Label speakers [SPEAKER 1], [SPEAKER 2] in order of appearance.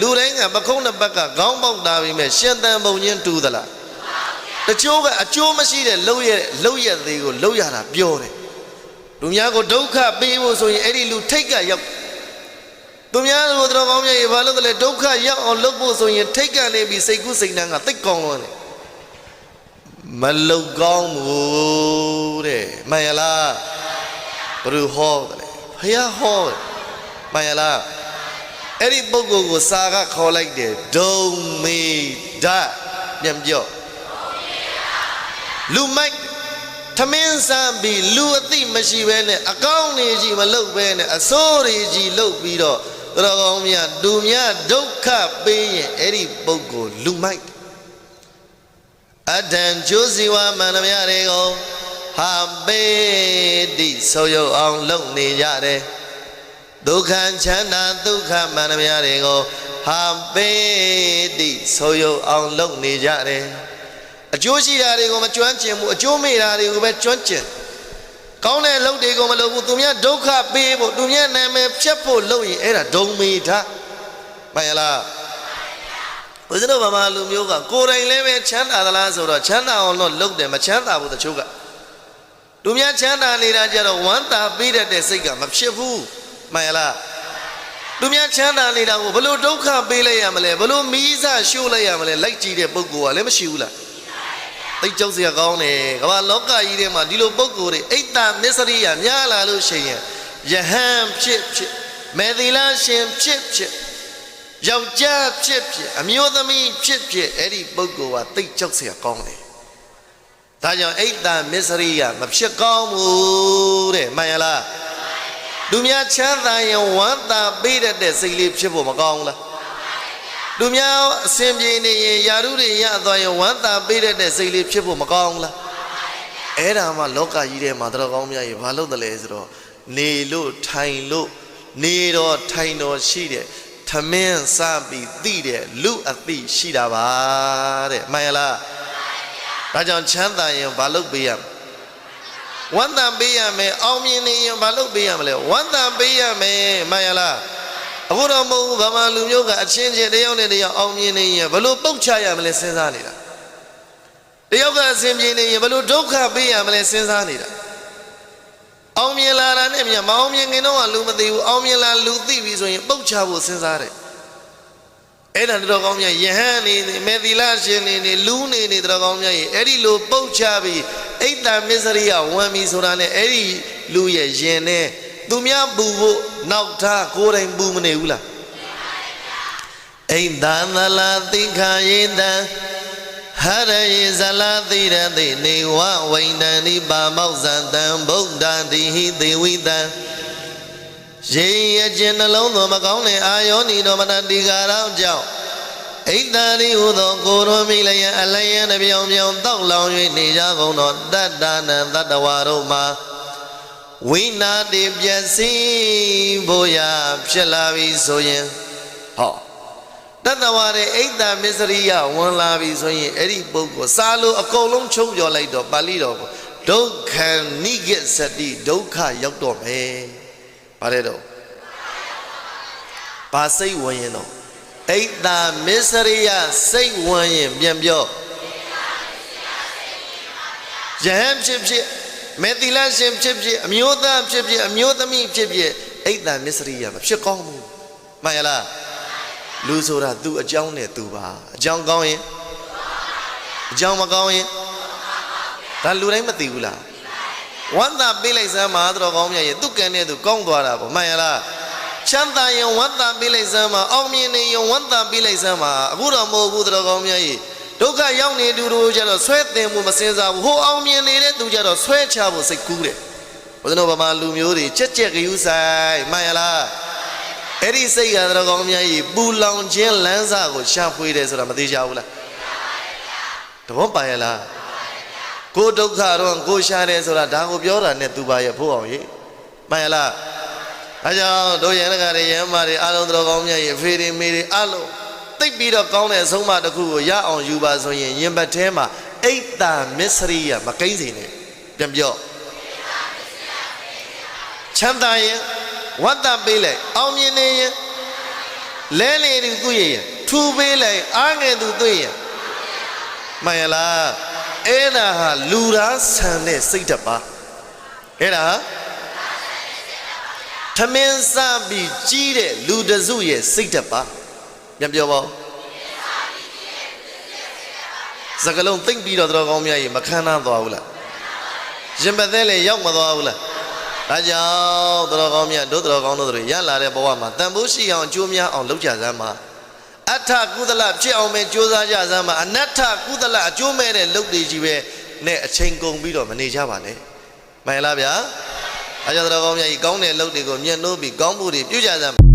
[SPEAKER 1] လူတိုင်းကပခုံးတစ်ပတ်ကခေါင်းပေါက်တာပြီးမဲ့ရှင်သန်ပုံချင်းတူသလားတချို့ကအကျိုးမရှိတဲ့လှုပ်ရသေးကိုလှုပ်ရတာပြောတယ်လူများကိုဒုက္ခပေးဖို့ဆိုရင်အဲ့ဒီလူထိတ်ကရောက်သူများတို့တော်ကောင်းမြတ်ရေဘာလို့လဲဒုက္ခရောက်အောင်လုပ်ဖို့ဆိုရင်ထိတ်ကနေပြီးစိတ်ကူးစိတ်နှံကသိကောင်းလို့တယ်မလုတ်ကောင်းဘူးတဲ့မှန်ရလားဘယ်လိုဟောတယ်ဖះဟောမှန်ရလားအဲ့ဒီပုဂ္ဂိုလ်ကိုစာကခေါ်လိုက်တယ်ဒုံမေဒပြန်ပြောလူမိုက်သမင်းစမ်းပြီးလူအသိမရှိဘဲနဲ့အကောင်းနေကြီးမလုပ်ဘဲနဲ့အစိုးရကြီးလုပ်ပြီးတော့တော်ကောင်းမြတ်သူများဒုက္ခပေးရင်အဲ့ဒီပုဂ္ဂိုလ်လူမိုက်အတန်ကျိုးစီဝါမန္တမရတွေကိုဟာပေတိဆိုရုပ်အောင်လုပ်နေကြတယ်ဒုက္ခချမ်းသာဒုက္ခမန္တမရတွေကိုဟာပေတိဆိုရုပ်အောင်လုပ်နေကြတယ်အကျိုးရှိတာတွေကိုမကျွမ်းကျင်ဘူးအကျိုးမေ့တာတွေကိုပဲကျွမ်းကျင်ကောင်းတဲ့လုပ်တွေကိုမလုပ်ဘူးသူများဒုက္ခပေးဖို့သူများနာမည်ဖြတ်ဖို့လုပ်ရင်အဲ့ဒါဒုံမေထမှန်ရလားဘုရားတို့ဗမာလူမျိုးကကိုယ်တိုင်လည်းပဲချမ်းသာသလားဆိုတော့ချမ်းသာအောင်လို့လုပ်တယ်မချမ်းသာဘူးတချို့ကသူများချမ်းသာနေတာကြတော့ဝမ်းသာပေးတတ်တဲ့စိတ်ကမဖြစ်ဘူးမှန်ရလားသူများချမ်းသာနေတာကိုဘလို့ဒုက္ခပေးလိုက်ရမလဲဘလို့မီးစာရှို့လိုက်ရမလဲလိုက်ကြည့်တဲ့ပုဂ္ဂိုလ်ကလည်းမရှိဘူးလားသိကြောက်စရာကောင်းတယ်ကမ္ဘာလောကကြီးထဲမှာဒီလိုပုဂ္ဂိုလ်တွေအိတ်တမစ္စရိယများလာလို့ရှိရင်ယဟန်ဖြစ်မေသီလရှင်ဖြစ်ယောက်ျားဖြစ်အမျိုးသမီးဖြစ်အဲ့ဒီပုဂ္ဂိုလ်ကသိကြောက်စရာကောင်းတယ်ဒါကြောင့်အိတ်တမစ္စရိယမဖြစ်ကောင်းဘူးတဲ့မှန်ရလားလူများချမ်းသာရင်ဝမ်းသာပေးတတ်တဲ့စိတ်လေးဖြစ်ဖို့မကောင်းလားလူများအစဉ်ပြေနေရင်ယာရုတွေရသွားရင်ဝမ်းသာပေးတတ်တဲ့စိတ်လေးဖြစ်ဖို့မကောင်းလားအဲ့ဒါမှလောကကြီးထဲမှာတော်ကောင်းများရေဘာလို့တလဲဆိုတော့နေလို့ထိုင်လို့နေတော့ထိုင်တော့ရှိတယ်သမင်းစပြီးသိတယ်လူအသိရှိတာပါတဲ့မှန်ရလားဒါကြောင့်ချမ်းသာရင်ဘာလို့ပေးရမလဲဝမ်းသာပေးရမယ်အောင်မြင်နေရင်ဘာလို့ပေးရမလဲဝမ်းသာပေးရမယ်မှန်ရလားအခုတော့မဟုတ်ဘူးဗမာလူမျိုးကအချင်းချင်းတယောက်နဲ့တယောက်အောင်မြင်နေရင်ဘလို့ပုတ်ချရမလဲစဉ်းစားနေတာတယောက်ကအစဉ်ပြေနေရင်ဘလို့ဒုက္ခပေးရမလဲစဉ်းစားနေတာအောင်မြင်လာတာနဲ့မြတ်မအောင်မြင်ခင်တော့လူမသိဘူးအောင်မြင်လာလူသိပြီဆိုရင်ပုတ်ချဖို့စဉ်းစားတယ်အဲ့ဒါတော်ကောင်းမြတ်ယဟန်နေမေသီလရှင်နေလူနေတော်ကောင်းမြတ်ရဲ့အဲ့ဒီလိုပုတ်ချပြီးအိတ်တမစ္စရိယဝမ်းပြီဆိုတာနဲ့အဲ့ဒီလူရဲ့ရင်နဲ့သူများပူဖို့နောက်ထားကိုယ်တိုင်ပူမနေဘူးလားအိန္ဒသလာသင်္ခာယေတံဟရယေဇလာတိရတိနေဝဝိန္ဒန်နိပါမောဇံတံဗုဒ္ဓံတိဟိသေဝိတံရေရခြင်းနှလုံးသွမကောင်းတဲ့အာယောနိတော်မတတိကာရောကြောင့်အိန္ဒာရိဟုသောကိုရောမိလျံအလယံတပြောင်ပြောင်တောက်လောင်၍နေကြကုန်သောတတ္တနံတတ္တဝါတို့မှာဝိနာတိပျက်စီးဖို့ရာဖြစ်လာပြီဆိုရင်ဟောတတ္တဝါရဲ့အိတ်တမစ္စရိယဝင်လာပြီဆိုရင်အဲ့ဒီပုဂ္ဂိုလ်စာလို့အကုန်လုံးချုပ်ပြောလိုက်တော့ပါဠိတော်ကိုဒုက္ခနိဂစ္စတိဒုက္ခရောက်တော့မယ်ဗါလဲတော့ဘာစိတ်ဝင်ရင်တော့အိတ်တမစ္စရိယစိတ်ဝင်ရင်ပြန်ပြောယဟန်ဖြစ်မေသီလရှင်ဖြစ်အမျိုးသားဖြစ်အမျိုးသမီးဖြစ်အိတ်တမစ္စရိယမဖြစ်ကောင်းဘူးမှန်ရလားလူဆိုတာသူအကြောင်းနဲ့သူပါအကြောင်းကောင်းရင်အကြောင်းမကောင်းရင်ဒါလူတိုင်းမသိဘူးလားဝမ်းသာပေးလိုက်စမ်းမှာတော်ကောင်းမြတ်ရဲ့သူကံနဲ့သူကောင်းသွားတာပေါ့မှန်ရလားချမ်းသာရင်ဝမ်းသာပေးလိုက်စမ်းမှာအောင်မြင်နေရင်ဝမ်းသာပေးလိုက်စမ်းမှာအခုတော့မဟုတ်ဘူးတော်ကောင်းမြတ်ရဲ့ဒုက္ခရောက်နေသူတို့ကြတော့ဆွဲတင်မှုမစင်စားဘူးဟိုအောင်မြင်နေတဲ့သူကြတော့ဆွဲချဖို့စိတ်ကူးတယ်ဘုရားတို့ဗမာလူမျိုးတွေကြက်ကြက်ကြူးဆိုင်မှန်ရလားအဲ့ဒီစိတ်ကတော်ကောင်းများကြီးပူလောင်ခြင်းလမ်းစာကိုရှာဖွေတယ်ဆိုတာမသိကြဘူးလားတဘောပါရလားကိုဒုက္ခတော့ကိုရှာတယ်ဆိုတာဒါကိုပြောတာနဲ့သူပါရဲ့ဖို့အောင်ကြီးမှန်ရလားအဲကြောင့်တို့ရန်ကတွေရမ်းမာတွေအားလုံးတော်ကောင်းများကြီးဖေးတွေမေးတွေအားလုံးသိပြီးတော့ကောင်းတဲ့အဆုံးအမတစ်ခုကိုရအောင်ယူပါဆိုရင်ရင်ဘတ်ထဲမှာအိတ်တမစ္စရိယမကိန်းစေနဲ့ပြန်ပြောချမ်းသာရင်ဝတ်တပေးလိုက်အောင်မြင်နေရင် လဲလေသူတွေ့ရင်ထူပေးလိုက်အားငယ်သူတွေ့ရင်မှန်ရလားအဲ့ဒါဟာလူသားဆန်တဲ့စိတ်ဓာတ်ပါအဲ့ဒါထမင်းစားပြီးကြီးတဲ့လူတစုရဲ့စိတ်ဓာတ်ပါပြန်ပြောပါဦးစကလုံးသိမ့်ပြီးတော့တော်ကောင်းများကြီးမခမ်းနားသွားဘူးလားရင်ပတ်သေးလေရောက်မသွားဘူးလားဒါကြောင့်တော်ကောင်းများတို့တော်ကောင်းတို့တွေရလာတဲ့ဘဝမှာတန်ဖိုးရှိအောင်အကျိုးများအောင်လုပ်ကြစမ်းပါအထကုသလဖြစ်အောင်ပဲကြိုးစားကြစမ်းပါအနတ္ထကုသလအကျိုးမဲ့တဲ့လုပ်တွေကြီးပဲနဲ့အချိန်ကုန်ပြီးတော့မနေကြပါနဲ့မှန်လားဗျာအဲကြောင့်တော်ကောင်းများကြီးကောင်းတဲ့လုပ်တွေကိုမြတ်လို့ပြီးကောင်းမှုတွေပြုကြစမ်း